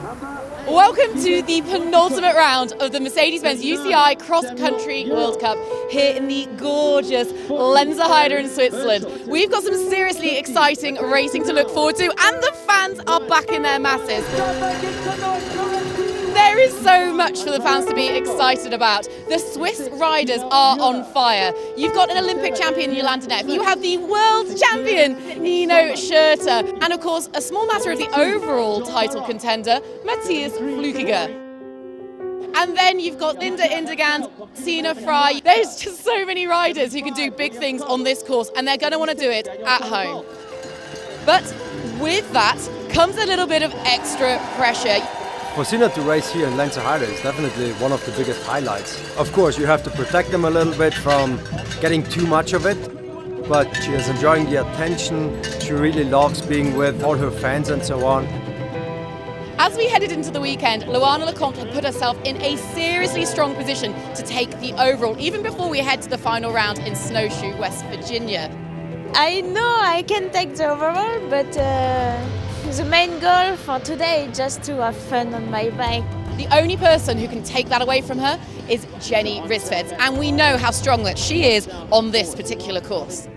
Welcome to the penultimate round of the Mercedes-Benz UCI Cross Country World Cup here in the gorgeous Lenzerheide in Switzerland. We've got some seriously exciting racing to look forward to, and the fans are back in their masses. There is so much for the fans to be excited about. The Swiss riders are on fire. You've got an Olympic champion, Jolanda Neff. You have the world champion, Nino Schurter. And of course, a small matter of the overall title contender, MATHIAS FLUECKIGER. And then you've got Linda Indegand, Sina Fry. There's just so many riders who can do big things on this course, and they're going to want to do it at home. But with that comes a little bit of extra pressure. For Sina to race here in Lenzerheide is definitely one of the biggest highlights. Of course, you have to protect them a little bit from getting too much of it, but she is enjoying the attention. She really loves being with all her fans and so on. As we headed into the weekend, LOANA LECOMTE had put herself in a seriously strong position to take the overall, even before we head to the final round in Snowshoe, West Virginia. I know I can take the overall, but the main goal for today is just to have fun on my bike. The only person who can take that away from her is Jenny Rissveds, and we know how strong that she is on this particular course.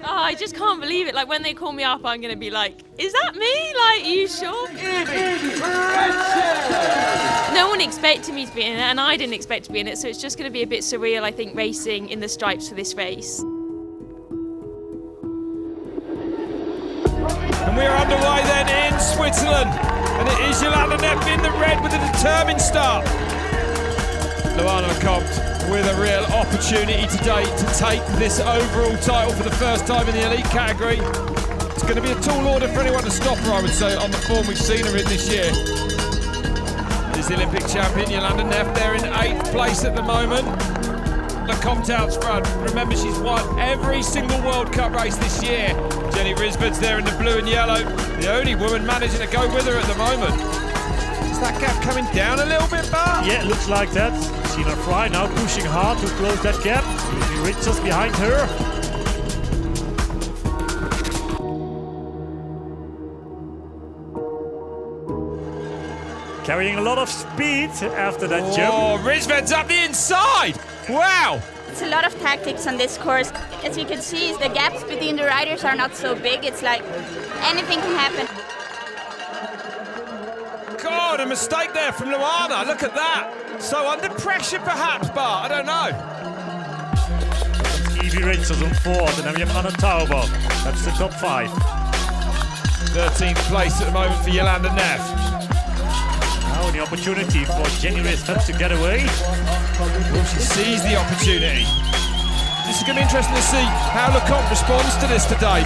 Oh, I just can't believe it. Like, when they call me up, I'm going to be like, is that me? Like, are you sure? No one expected me to be in it, and I didn't expect to be in it, so it's just going to be a bit surreal, I think, racing in the stripes for this race. And we're underway then in Switzerland, and it is Jolanda Neff in the red with a determined start. LOANA LECOMTE with a real opportunity today to take this overall title for the first time in the elite category. It's going to be a tall order for anyone to stop her, I would say, on the form we've seen her in this year. Is the Olympic champion Jolanda Neff there in 8th place at the moment. LECOMTE out front. Remember, she's won every single World Cup race this year. Jenny Rissveds there in the blue and yellow, the only woman managing to go with her at the moment. Is that gap coming down a little bit, Bart? Yeah, it looks like that. Sina Fry now pushing hard to close that gap. Brit Evie Richards behind her. Carrying a lot of speed after that jump. Oh, Rissveds up the inside! Wow! It's a lot of tactics on this course. As you can see, the gaps between the riders are not so big. It's like anything can happen. God, a mistake there from LOANA. Look at that. So under pressure, perhaps, Bart. I don't know. Evie Richards on 4th, and then we have Anna Tauber. That's the top 5. 13th place at the moment for Jolanda Neff. Now the opportunity for Jenny Rissveds to get away. Well, she sees the opportunity. This is going to be interesting to see how LECOMTE responds to this today.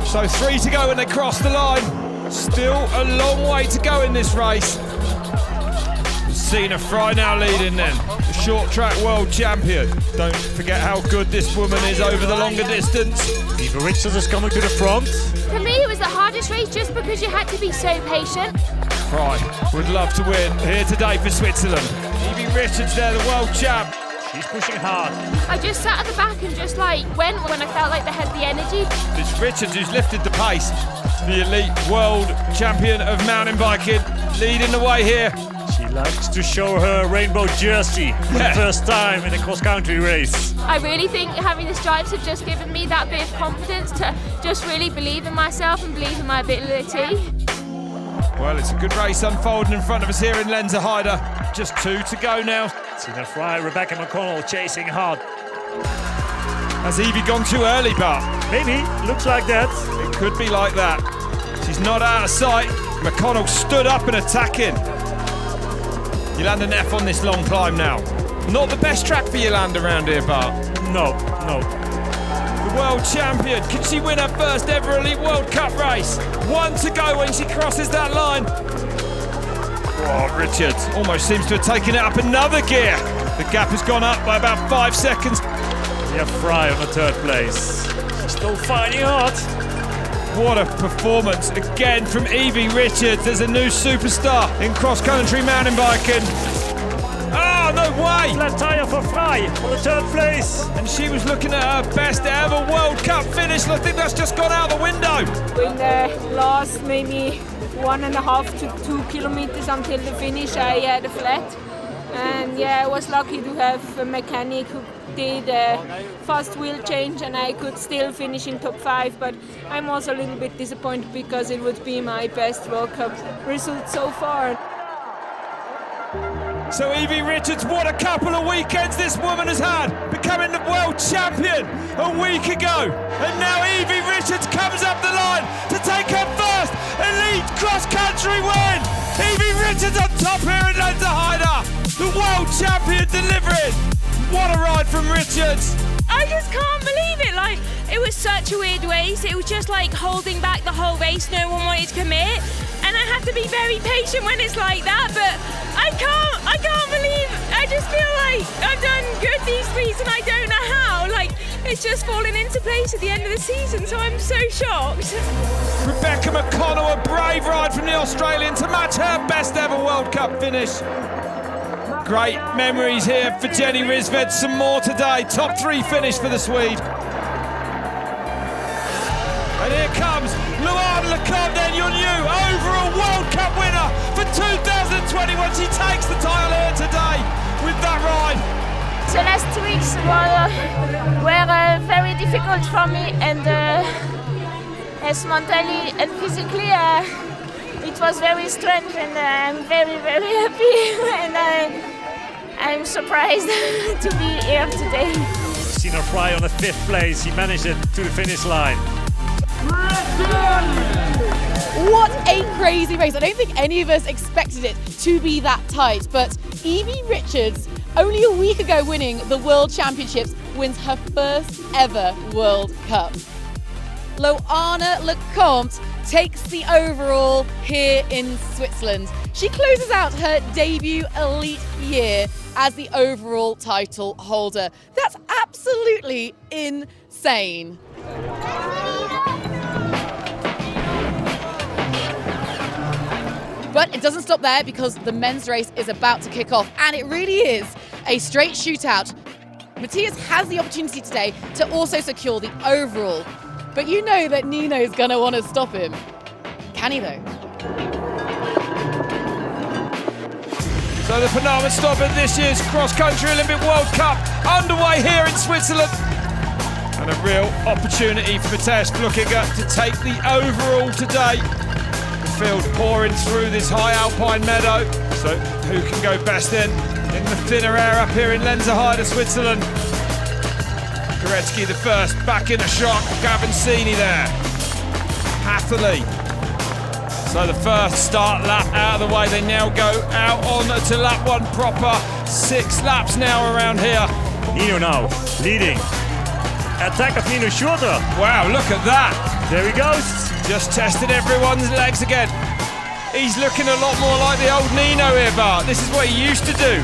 So 3 to go when they cross the line. Still a long way to go in this race. Sina Fry now leading then, the short track world champion. Don't forget how good this woman is over the longer distance. Evie Richards is coming to the front. For me, it was the hardest race just because you had to be so patient. Fry would love to win here today for Switzerland. Evie Richards there, the world champ. She's pushing hard. I just sat at the back and just went when I felt like they had the energy. It's Richards who's lifted the pace. The elite world champion of mountain biking, leading the way here. She likes to show her rainbow jersey for the first time in a cross-country race. I really think having the stripes have just given me that bit of confidence to just really believe in myself and believe in my ability. Well, it's a good race unfolding in front of us here in Lenzerheide. Just 2 to go now. Sina Fry, Rebecca McConnell chasing hard. Has Evie gone too early, Bart? Maybe, looks like that. It could be like that. She's not out of sight. McConnell stood up and attacking. Jolanda Neff on this long climb now. Not the best track for Jolanda around here, Bart. No. The world champion. Can she win her first ever Elite World Cup race? 1 to go when she crosses that line. Oh, Richards almost seems to have taken it up another gear. The gap has gone up by about 5 seconds. We have Fry on the 3rd place. She's still fighting hard. What a performance again from Evie Richards as a new superstar in cross-country mountain biking. Oh, Wow, no way! Flat tire for Frey for the 3rd place. And she was looking at her best ever World Cup finish. I think that's just gone out the window. In the last maybe 1.5 to 2 kilometers until the finish, I had a flat. And yeah, I was lucky to have a mechanic who did a fast wheel change and I could still finish in top 5, but I'm also a little bit disappointed because it would be my best World Cup result so far. So Evie Richards, what a couple of weekends this woman has had, becoming the world champion a week ago. And now Evie Richards comes up the line to take her first elite cross-country win. Evie Richards on top here in Lenzerheide, the world champion delivering. What a ride from Richards. I just can't believe it. Like, it was such a weird race. It was just like holding back the whole race. No one wanted to commit. And I have to be very patient when it's like that, but I can't believe, I just feel like I've done good these weeks and I don't know how. Like, it's just fallen into place at the end of the season, so I'm so shocked. Rebecca McConnell, a brave ride from the Australian to match her best ever World Cup finish. Great memories here for Jenny Rissved. Some more today. Top 3 finish for the Swede. And here comes LOANA, LECOMTE, your new overall World Cup winner for 2021. She takes the title here today with that ride. The last weeks were very difficult for me, and as mentally and physically, it was very strange, and I'm very, very happy, and I'm surprised to be here today. Seen her fly on the 5th place. She managed it to the finish line. What a crazy race. I don't think any of us expected it to be that tight, but Evie Richards, only a week ago winning the World Championships, wins her first ever World Cup. LOANA LECOMTE takes the overall here in Switzerland. She closes out her debut elite year as the overall title holder. That's absolutely insane. But it doesn't stop there because the men's race is about to kick off, and it really is a straight shootout. MATHIAS has the opportunity today to also secure the overall, but you know that Nino's going to want to stop him. Can he though? So the penultimate stop at this year's cross-country Olympic World Cup underway here in Switzerland. And a real opportunity for Matthias FLUECKIGER to take the overall today. The field pouring through this high alpine meadow. So who can go best in the thinner air up here in Lenzerheide, Switzerland? KORETZKY the first, back in a shot. Gavancini there. Hathily. So the first start lap out of the way. They now go out on to lap 1 proper. 6 laps now around here. Nino now leading. Attack of Nino Schurter. Wow, look at that. There he goes. Just tested everyone's legs again. He's looking a lot more like the old Nino here, Bart. This is what he used to do.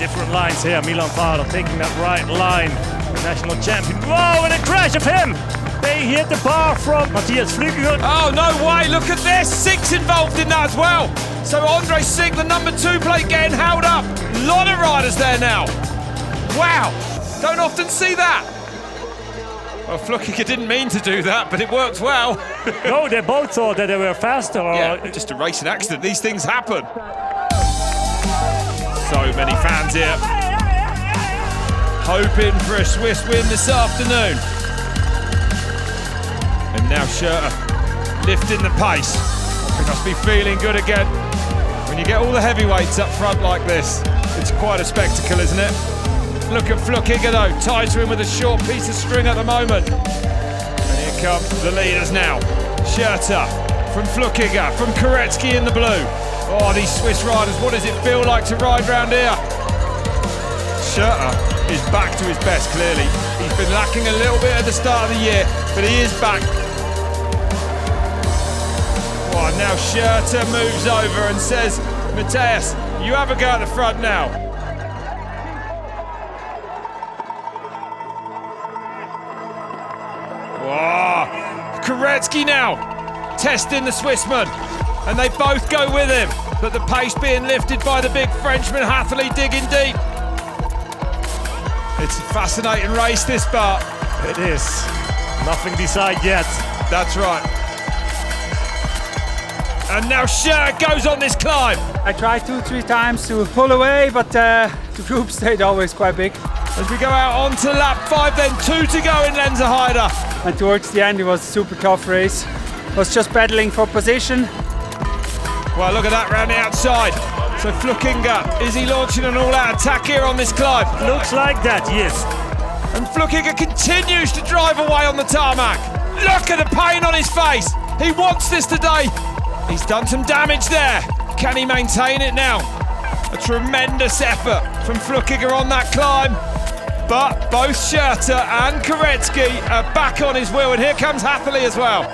Different lines here. Milan Vader taking that right line. The national champion. Whoa, and a crash of him. They hit the bar from MATHIAS FLUECKIGER. Oh, no way. Look at this. 6 involved in that as well. So Andre Singh, the number 2 plate, getting held up. A lot of riders there now. Wow. Don't often see that. Well, FLUECKIGER didn't mean to do that, but it worked well. No, they both thought that they were faster. Yeah, just a racing accident. These things happen. So many fans here. Hoping for a Swiss win this afternoon. And now Schurter lifting the pace. He must be feeling good again. When you get all the heavyweights up front like this, it's quite a spectacle, isn't it? Look at FLUECKIGER though, tied to him with a short piece of string at the moment. And here come the leaders now. Schurter from FLUECKIGER, from KORETZKY in the blue. Oh, these Swiss riders, what does it feel like to ride round here? Schurter is back to his best, clearly. He's been lacking a little bit at the start of the year, but he is back. Oh, now Schurter moves over and says, Matthias, you have a go at the front now. Oh, KORETZKY now testing the Swissman, and they both go with him, but the pace being lifted by the big Frenchman, Hathily digging deep. It's a fascinating race, this, Bart. It is. Nothing decided yet. That's right. And now Schurter goes on this climb. I tried 2-3 times to pull away, but the group stayed always quite big. As we go out onto lap 5, then 2 to go in Lenzerheide. And towards the end, it was a super tough race. Was just battling for position. Well, look at that round the outside. So FLUECKIGER, is he launching an all-out attack here on this climb? Looks like that, yes. And FLUECKIGER continues to drive away on the tarmac. Look at the pain on his face. He wants this today. He's done some damage there. Can he maintain it now? A tremendous effort from FLUECKIGER on that climb. But both Schurter and KORETZKY are back on his wheel, and here comes Hatherley as well.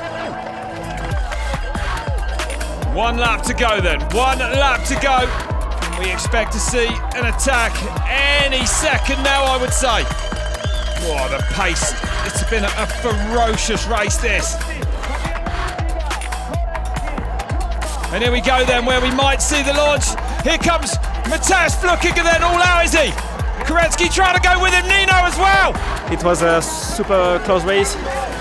1 lap to go then, 1 lap to go. And we expect to see an attack any second now, I would say. Whoa, the pace. It's been a ferocious race, this. And here we go then, where we might see the launch. Here comes MATHIAS FLUECKIGER then, all out is he? KORETZKY trying to go with him, Nino as well. It was a super close race,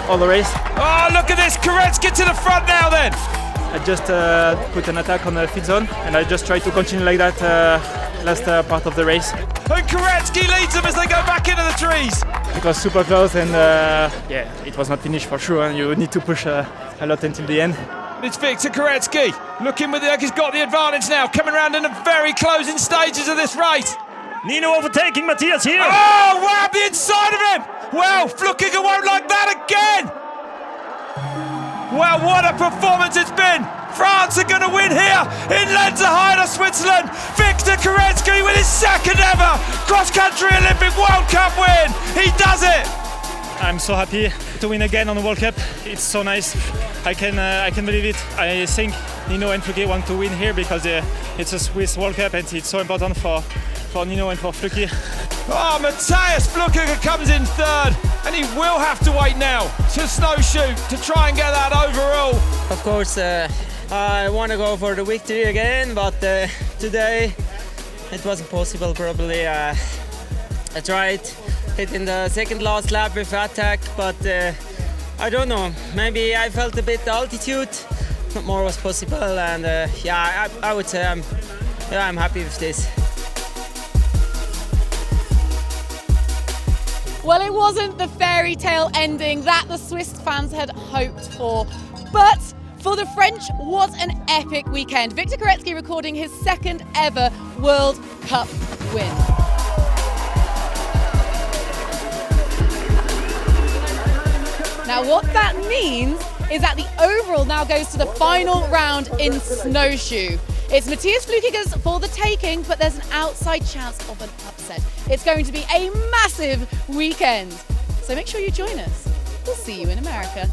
all the race. Oh, look at this, KORETZKY to the front now then. I just put an attack on the feed zone, and I just tried to continue like that last part of the race. And KORETZKY leads them as they go back into the trees. It was super close, and yeah, it was not finished for sure, and you need to push a lot until the end. It's Victor KORETZKY looking like he's got the advantage now, coming around in the very closing stages of this race. Nino overtaking MATHIAS here. Oh, wow, the inside of him. Well, FLUECKIGER won't like that again. Well, what a performance it's been. France are going to win here in Lenzerheide, Switzerland. Victor KORETZKY with his second ever cross-country Olympic World Cup win. He does it. I'm so happy to win again on the World Cup. It's so nice. I can believe it. I think Nino and FLUECKIGER want to win here because it's a Swiss World Cup and it's so important for Nino and for FLUECKIGER. Oh, MATHIAS FLUECKIGER comes in third, and he will have to wait now to snowshoe to try and get that overall. Of course, I want to go for the victory again, but today it wasn't possible. Probably I tried hitting the second last lap with attack, but I don't know. Maybe I felt a bit altitude. Not more was possible, and yeah, I would say I'm happy with this. Well, it wasn't the fairy tale ending that the Swiss fans had hoped for, but for the French, what an epic weekend. Victor KORETZKY recording his second ever World Cup win. Now, what that means is that the overall now goes to the final round in snowshoe. It's MATHIAS FLUECKIGER's for the taking, but there's an outside chance of an upset. It's going to be a massive weekend. So make sure you join us. We'll see you in America.